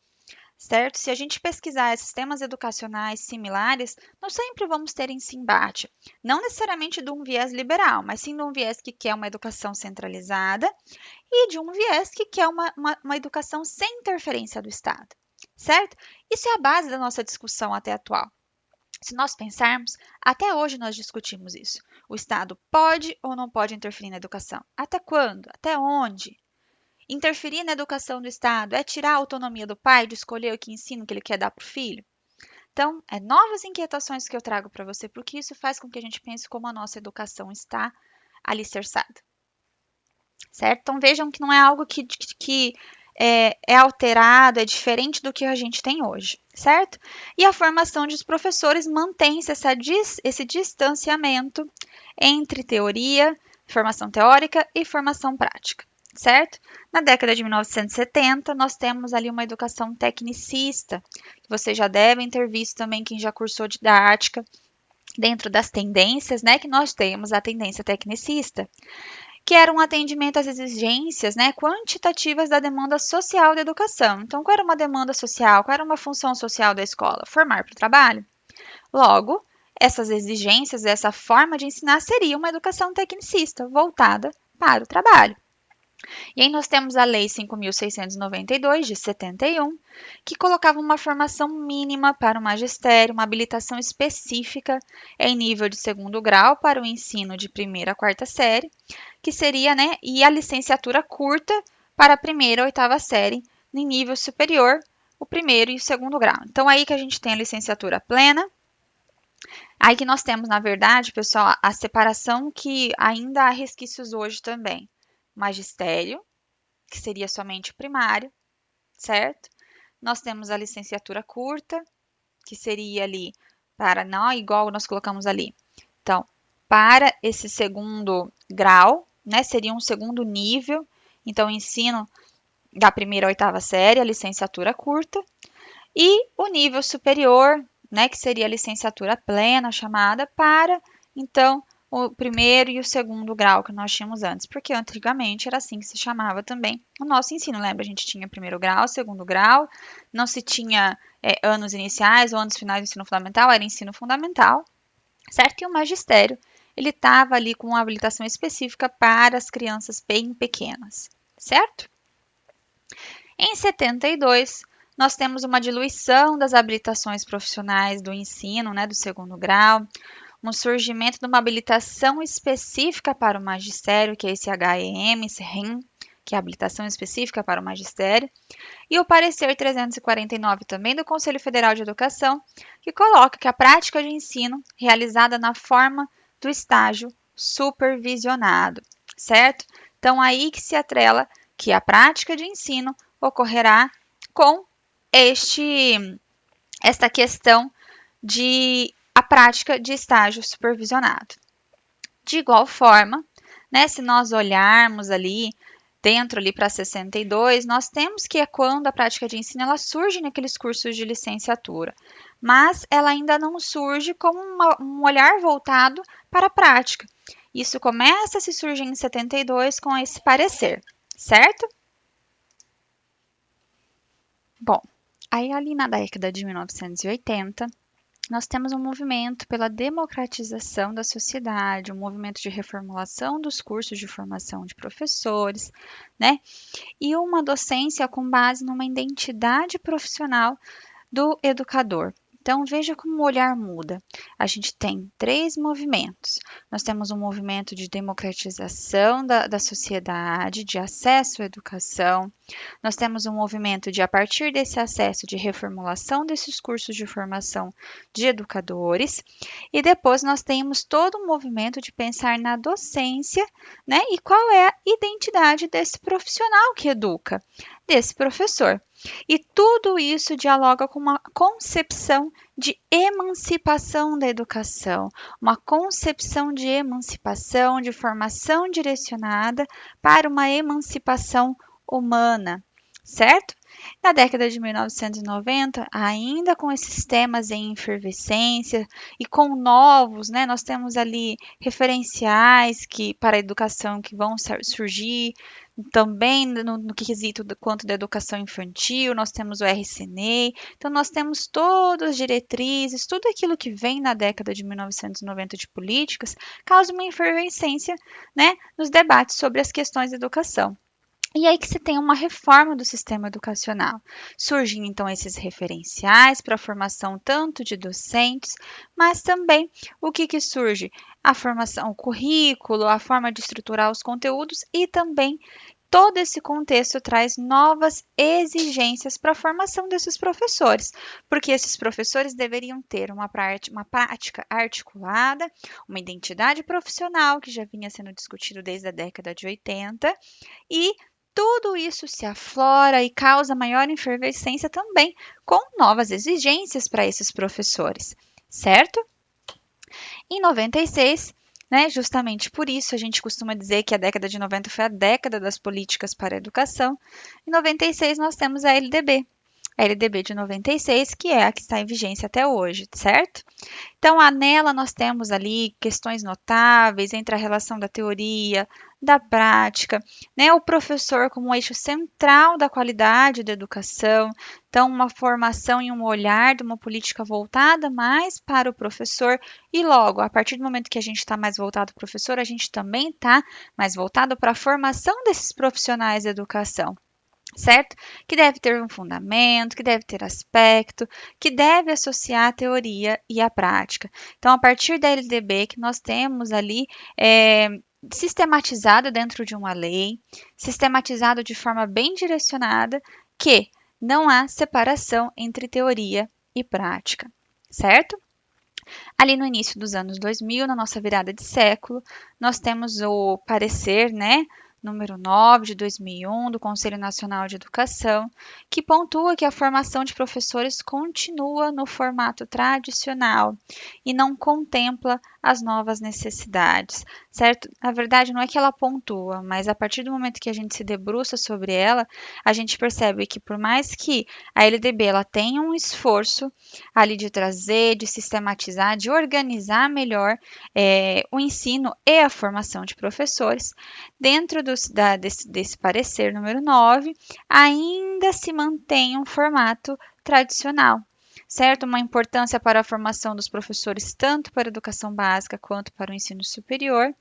Certo? Se a gente pesquisar sistemas educacionais similares, nós sempre vamos ter esse embate. Não necessariamente de um viés liberal, mas sim de um viés que quer uma educação centralizada e de um viés que quer uma educação sem interferência do Estado. Certo? Isso é a base da nossa discussão até atual. Se nós pensarmos, até hoje nós discutimos isso. O Estado pode ou não pode interferir na educação? Até quando? Até onde? Interferir na educação do Estado é tirar a autonomia do pai de escolher o que ensino que ele quer dar para o filho? Então, é novas inquietações que eu trago para você, porque isso faz com que a gente pense como a nossa educação está alicerçada. Certo? Então, vejam que não é algo que é alterado, é diferente do que a gente tem hoje, certo? E a formação dos professores mantém-se esse distanciamento entre teoria, formação teórica e formação prática. Certo? Na década de 1970, nós temos ali uma educação tecnicista, que vocês já devem ter visto também, quem já cursou didática, dentro das tendências, né, que nós temos a tendência tecnicista, que era um atendimento às exigências, né, quantitativas da demanda social da educação. Então, qual era uma demanda social? Qual era uma função social da escola? Formar para o trabalho. Logo, essas exigências, essa forma de ensinar seria uma educação tecnicista, voltada para o trabalho. E aí nós temos a Lei 5.692, de 71, que colocava uma formação mínima para o magistério, uma habilitação específica em nível de segundo grau para o ensino de primeira a quarta série, que seria, né, e a licenciatura curta para a primeira a oitava série, em nível superior, o primeiro e o segundo grau. Então, aí que a gente tem a licenciatura plena. Aí que nós temos, na verdade, pessoal, a separação que ainda há resquícios hoje também. Magistério, que seria somente primário, certo? Nós temos a licenciatura curta, que seria ali para, não, igual nós colocamos ali. Então, para esse segundo grau, né, seria um segundo nível. Então, ensino da primeira à oitava série, a licenciatura curta. E o nível superior, né, que seria a licenciatura plena, chamada, para, então, o primeiro e o segundo grau que nós tínhamos antes, porque antigamente era assim que se chamava também o nosso ensino, lembra? A gente tinha primeiro grau, segundo grau, não se tinha anos iniciais ou anos finais do ensino fundamental, era ensino fundamental, certo? E o magistério, ele estava ali com uma habilitação específica para as crianças bem pequenas, certo? Em 72, nós temos uma diluição das habilitações profissionais do ensino, né, do segundo grau, um surgimento de uma habilitação específica para o magistério, que é esse HEM, esse REM, que é a habilitação específica para o magistério, e o parecer 349 também do Conselho Federal de Educação, que coloca que a prática de ensino realizada na forma do estágio supervisionado, certo? Então, aí que se atrela que a prática de ensino ocorrerá com esta questão de a prática de estágio supervisionado. De igual forma, né, se nós olharmos ali dentro ali para 62, nós temos que é quando a prática de ensino ela surge naqueles cursos de licenciatura, mas ela ainda não surge como um olhar voltado para a prática. Isso começa a se surgir em 72 com esse parecer, certo? Bom, aí ali na década de 1980, nós temos um movimento pela democratização da sociedade, um movimento de reformulação dos cursos de formação de professores, né? E uma docência com base numa identidade profissional do educador. Então, veja como o olhar muda. A gente tem três movimentos. Nós temos um movimento de democratização da sociedade, de acesso à educação. Nós temos um movimento de, a partir desse acesso, de reformulação desses cursos de formação de educadores. E depois nós temos todo um movimento de pensar na docência, né? E qual é a identidade desse profissional que educa, desse professor. E tudo isso dialoga com uma concepção de emancipação da educação, uma concepção de emancipação, de formação direcionada para uma emancipação humana, certo? Na década de 1990, ainda com esses temas em efervescência e com novos, né, nós temos ali referenciais para a educação que vão surgir, também no quesito quanto da educação infantil, nós temos o RCNEI, então nós temos todas as diretrizes, tudo aquilo que vem na década de 1990 de políticas, causa uma efervescência, né, nos debates sobre as questões de educação. E aí que se tem uma reforma do sistema educacional. Surgem então esses referenciais para a formação tanto de docentes, mas também o que surge? A formação, o currículo, a forma de estruturar os conteúdos e também todo esse contexto traz novas exigências para a formação desses professores, porque esses professores deveriam ter uma prática articulada, uma identidade profissional, que já vinha sendo discutido desde a década de 80, e tudo isso se aflora e causa maior efervescência também, com novas exigências para esses professores, certo? Em 96, né, justamente por isso a gente costuma dizer que a década de 90 foi a década das políticas para a educação. Em 96 nós temos a LDB. A LDB de 96, que é a que está em vigência até hoje, certo? Então, nela nós temos ali questões notáveis entre a relação da teoria, da prática, né? O professor como um eixo central da qualidade da educação. Então, uma formação e um olhar de uma política voltada mais para o professor. E logo, a partir do momento que a gente está mais voltado para o professor, a gente também está mais voltado para a formação desses profissionais da educação, certo? Que deve ter um fundamento, que deve ter aspecto, que deve associar a teoria e a prática. Então, a partir da LDB que nós temos ali sistematizado dentro de uma lei, sistematizado de forma bem direcionada, que não há separação entre teoria e prática, certo? Ali no início dos anos 2000, na nossa virada de século, nós temos o parecer, né, número 9 de 2001 do Conselho Nacional de Educação, que pontua que a formação de professores continua no formato tradicional e não contempla as novas necessidades, certo? Na verdade, não é que ela pontua, mas a partir do momento que a gente se debruça sobre ela, a gente percebe que por mais que a LDB ela tenha um esforço ali de trazer, de sistematizar, de organizar melhor o ensino e a formação de professores, dentro desse parecer número 9, ainda se mantém um formato tradicional, certo? Uma importância para a formação dos professores, tanto para a educação básica quanto para o ensino superior,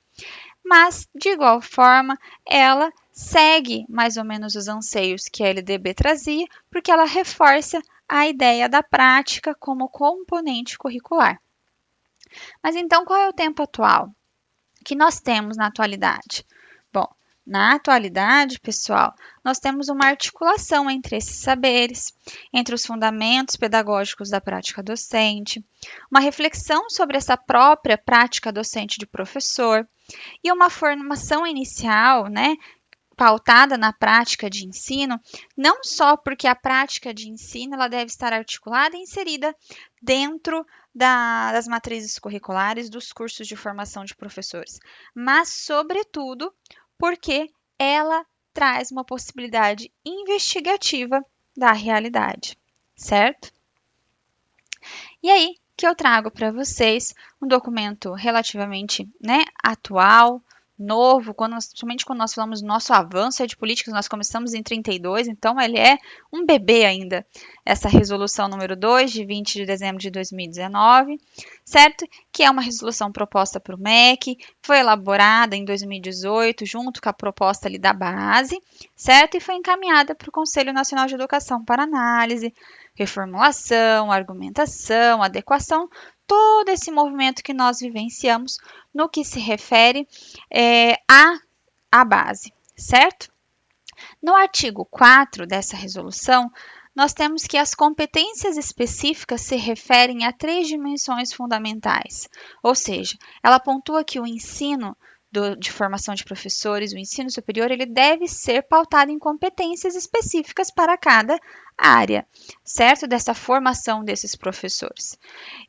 mas, de igual forma, ela segue mais ou menos os anseios que a LDB trazia, porque ela reforça a ideia da prática como componente curricular. Mas então, qual é o tempo atual? O que nós temos na atualidade? Bom, na atualidade, pessoal, nós temos uma articulação entre esses saberes, entre os fundamentos pedagógicos da prática docente, uma reflexão sobre essa própria prática docente de professor e uma formação inicial, né, pautada na prática de ensino, não só porque a prática de ensino ela deve estar articulada e inserida dentro das matrizes curriculares dos cursos de formação de professores, mas, sobretudo, porque ela traz uma possibilidade investigativa da realidade, certo? E aí que eu trago para vocês um documento relativamente, né, atual, novo, somente quando nós falamos do nosso avanço de políticas, nós começamos em 32, então ele é um bebê ainda, essa resolução número 2, de 20 de dezembro de 2019, certo? Que é uma resolução proposta para o MEC, foi elaborada em 2018, junto com a proposta ali da base, certo? E foi encaminhada para o Conselho Nacional de Educação para análise, reformulação, argumentação, adequação, todo esse movimento que nós vivenciamos no que se refere à base, certo? No artigo 4 dessa resolução, nós temos que as competências específicas se referem a 3 dimensões fundamentais, ou seja, ela pontua que o ensino de formação de professores, o ensino superior, ele deve ser pautado em competências específicas para cada área, certo? Dessa formação desses professores.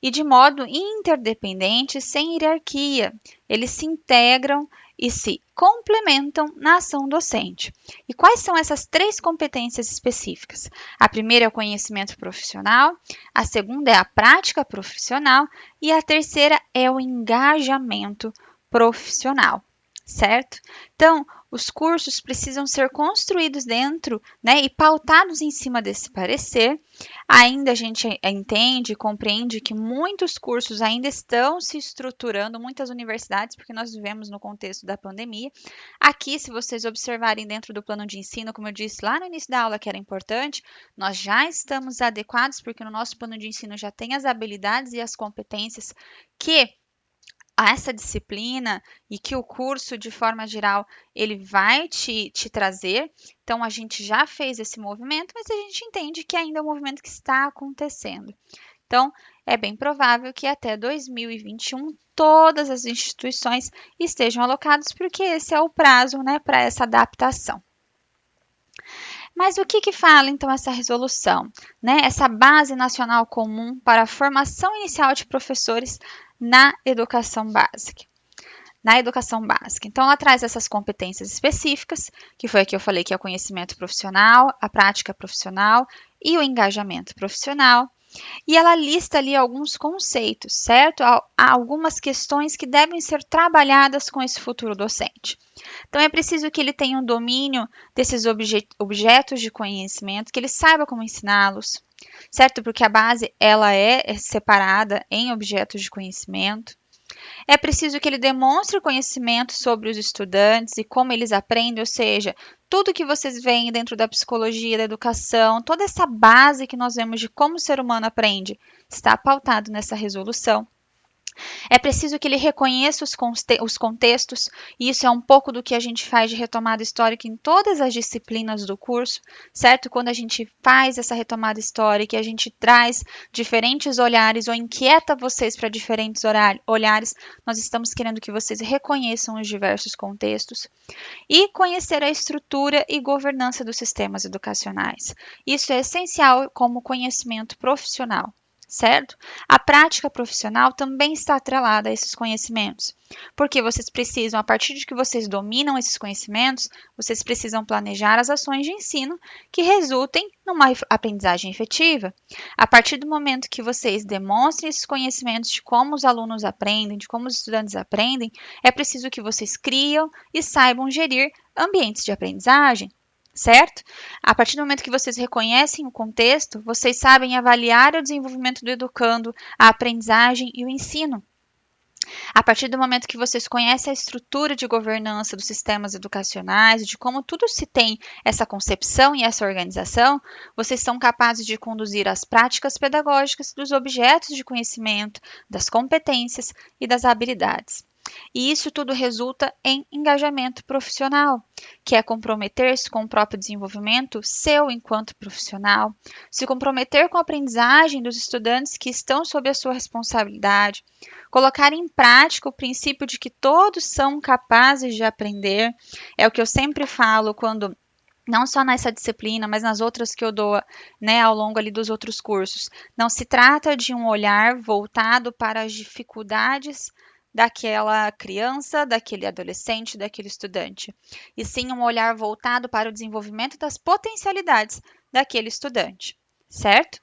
E de modo interdependente, sem hierarquia. Eles se integram e se complementam na ação docente. E quais são essas 3 competências específicas? A primeira é o conhecimento profissional, a segunda é a prática profissional e a terceira é o engajamento profissional, certo? Então, os cursos precisam ser construídos dentro, né, e pautados em cima desse parecer. Ainda a gente entende e compreende que muitos cursos ainda estão se estruturando, muitas universidades, porque nós vivemos no contexto da pandemia. Aqui, se vocês observarem dentro do plano de ensino, como eu disse lá no início da aula que era importante, nós já estamos adequados, porque no nosso plano de ensino já tem as habilidades e as competências que essa disciplina e que o curso, de forma geral, ele vai te trazer. Então, a gente já fez esse movimento, mas a gente entende que ainda é um movimento que está acontecendo. Então, é bem provável que até 2021 todas as instituições estejam alocadas, porque esse é o prazo, né, para essa adaptação. Mas o que fala então essa resolução, né? Essa base nacional comum para a formação inicial de professores na educação básica. Então, ela traz essas competências específicas, que foi a que eu falei que é o conhecimento profissional, a prática profissional e o engajamento profissional. E ela lista ali alguns conceitos, certo? Há algumas questões que devem ser trabalhadas com esse futuro docente. Então, é preciso que ele tenha um domínio desses objetos de conhecimento, que ele saiba como ensiná-los, certo? Porque a base ela é separada em objetos de conhecimento. É preciso que ele demonstre conhecimento sobre os estudantes e como eles aprendem, ou seja, tudo que vocês veem dentro da psicologia, da educação, toda essa base que nós vemos de como o ser humano aprende, está pautado nessa resolução. É preciso que ele reconheça os contextos, e isso é um pouco do que a gente faz de retomada histórica em todas as disciplinas do curso, certo? Quando a gente faz essa retomada histórica, a gente traz diferentes olhares ou inquieta vocês para diferentes olhares, nós estamos querendo que vocês reconheçam os diversos contextos e conhecer a estrutura e governança dos sistemas educacionais. Isso é essencial como conhecimento profissional, certo? A prática profissional também está atrelada a esses conhecimentos, porque vocês precisam, a partir de que vocês dominam esses conhecimentos, vocês precisam planejar as ações de ensino que resultem numa aprendizagem efetiva. A partir do momento que vocês demonstrem esses conhecimentos de como os alunos aprendem, de como os estudantes aprendem, é preciso que vocês criam e saibam gerir ambientes de aprendizagem, certo? A partir do momento que vocês reconhecem o contexto, vocês sabem avaliar o desenvolvimento do educando, a aprendizagem e o ensino. A partir do momento que vocês conhecem a estrutura de governança dos sistemas educacionais, de como tudo se tem essa concepção e essa organização, vocês são capazes de conduzir as práticas pedagógicas dos objetos de conhecimento, das competências e das habilidades. E isso tudo resulta em engajamento profissional, que é comprometer-se com o próprio desenvolvimento seu enquanto profissional, se comprometer com a aprendizagem dos estudantes que estão sob a sua responsabilidade, colocar em prática o princípio de que todos são capazes de aprender. É o que eu sempre falo quando não só nessa disciplina, mas nas outras que eu dou, né, ao longo ali dos outros cursos. Não se trata de um olhar voltado para as dificuldades daquela criança, daquele adolescente, daquele estudante, e sim um olhar voltado para o desenvolvimento das potencialidades daquele estudante, certo?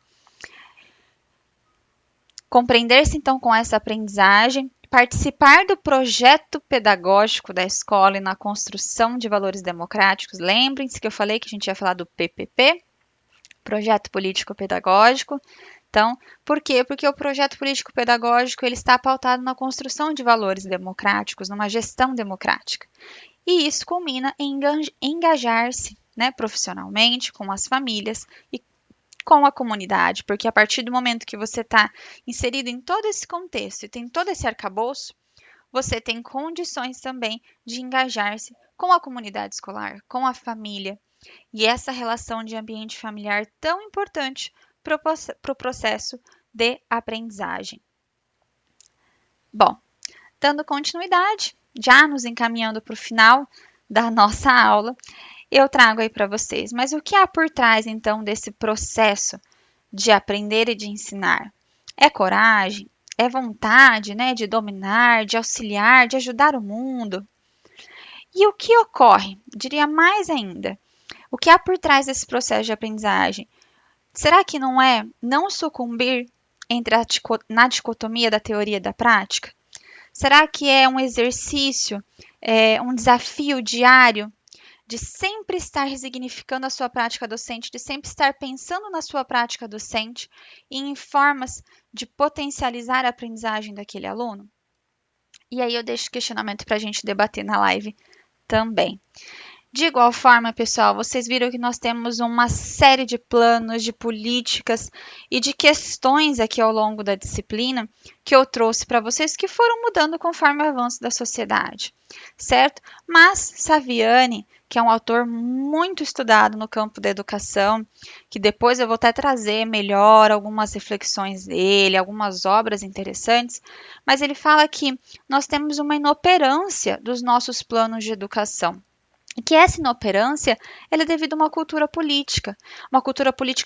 Compreender-se então com essa aprendizagem, participar do projeto pedagógico da escola e na construção de valores democráticos. Lembrem-se que eu falei que a gente ia falar do PPP, Projeto Político Pedagógico. Então, por quê? Porque o projeto político-pedagógico ele está pautado na construção de valores democráticos, numa gestão democrática. E isso culmina em engajar-se, né, profissionalmente com as famílias e com a comunidade, porque a partir do momento que você está inserido em todo esse contexto e tem todo esse arcabouço, você tem condições também de engajar-se com a comunidade escolar, com a família, e essa relação de ambiente familiar tão importante para o processo de aprendizagem. Bom, dando continuidade, já nos encaminhando para o final da nossa aula, eu trago aí para vocês. Mas o que há por trás, então, desse processo de aprender e de ensinar? É coragem? É vontade, né, de dominar, de auxiliar, de ajudar o mundo? E o que ocorre? Diria mais ainda, o que há por trás desse processo de aprendizagem? Será que não é não sucumbir na dicotomia da teoria e da prática? Será que é um exercício, um desafio diário de sempre estar resignificando a sua prática docente, de sempre estar pensando na sua prática docente e em formas de potencializar a aprendizagem daquele aluno? E aí eu deixo o questionamento para a gente debater na live também. De igual forma, pessoal, vocês viram que nós temos uma série de planos, de políticas e de questões aqui ao longo da disciplina que eu trouxe para vocês que foram mudando conforme o avanço da sociedade, certo? Mas Saviani, que é um autor muito estudado no campo da educação, que depois eu vou até trazer melhor algumas reflexões dele, algumas obras interessantes, mas ele fala que nós temos uma inoperância dos nossos planos de educação. E que essa inoperância ela é devido a uma cultura política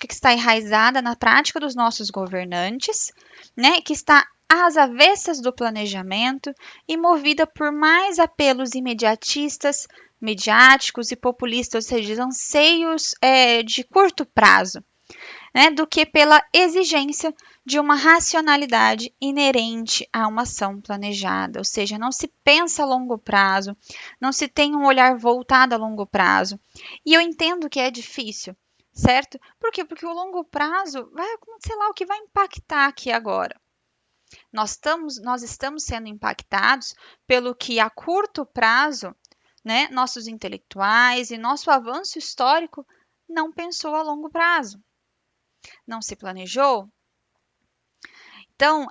que está enraizada na prática dos nossos governantes, né, que está às avessas do planejamento e movida por mais apelos imediatistas, midiáticos e populistas, ou seja, anseios de curto prazo, né, do que pela exigência de uma racionalidade inerente a uma ação planejada, ou seja, não se pensa a longo prazo, não se tem um olhar voltado a longo prazo. E eu entendo que é difícil, certo? Por quê? Porque o longo prazo vai acontecer lá o que vai impactar aqui agora. Nós estamos sendo impactados pelo que a curto prazo, né, nossos intelectuais e nosso avanço histórico não pensou a longo prazo. Não se planejou? Então,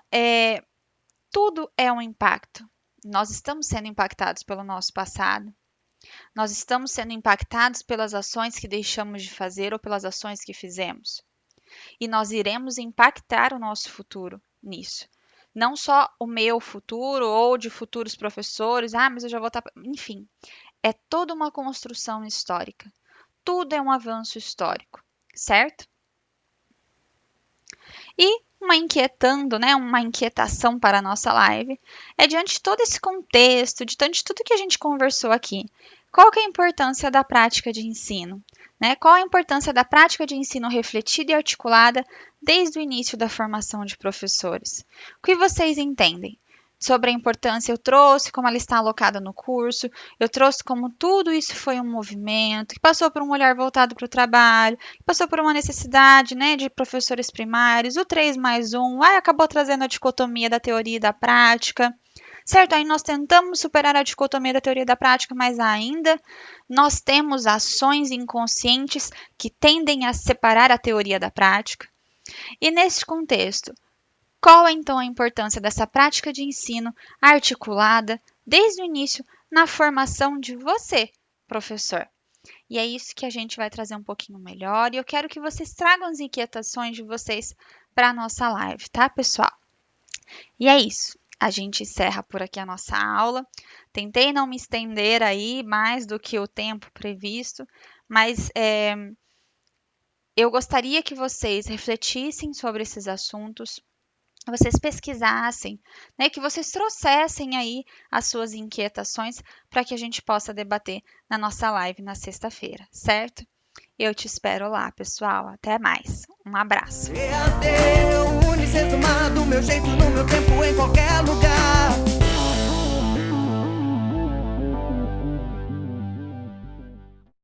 tudo é um impacto. Nós estamos sendo impactados pelo nosso passado. Nós estamos sendo impactados pelas ações que deixamos de fazer ou pelas ações que fizemos. E nós iremos impactar o nosso futuro nisso. Não só o meu futuro ou de futuros professores, mas eu já vou estar. Enfim, é toda uma construção histórica. Tudo é um avanço histórico, certo? E uma inquietação para a nossa live é diante de todo esse contexto, diante de tudo que a gente conversou aqui. Qual que é a importância da prática de ensino? Né? Qual a importância da prática de ensino refletida e articulada desde o início da formação de professores? O que vocês entendem? Sobre a importância, eu trouxe como ela está alocada no curso, eu trouxe como tudo isso foi um movimento, que passou por um olhar voltado para o trabalho, que passou por uma necessidade, né, de professores primários, o 3+1, acabou trazendo a dicotomia da teoria e da prática, certo? Aí nós tentamos superar a dicotomia da teoria e da prática, mas ainda nós temos ações inconscientes que tendem a separar a teoria da prática. E nesse contexto, qual é então a importância dessa prática de ensino articulada desde o início na formação de você, professor? E é isso que a gente vai trazer um pouquinho melhor e eu quero que vocês tragam as inquietações de vocês para a nossa live, tá, pessoal? E é isso. A gente encerra por aqui a nossa aula. Tentei não me estender aí mais do que o tempo previsto, mas eu gostaria que vocês refletissem sobre esses assuntos, vocês pesquisassem, né, que vocês trouxessem aí as suas inquietações para que a gente possa debater na nossa live na sexta-feira, certo? Eu te espero lá, pessoal. Até mais. Um abraço. Do meu jeito, no meu tempo, em qualquer lugar.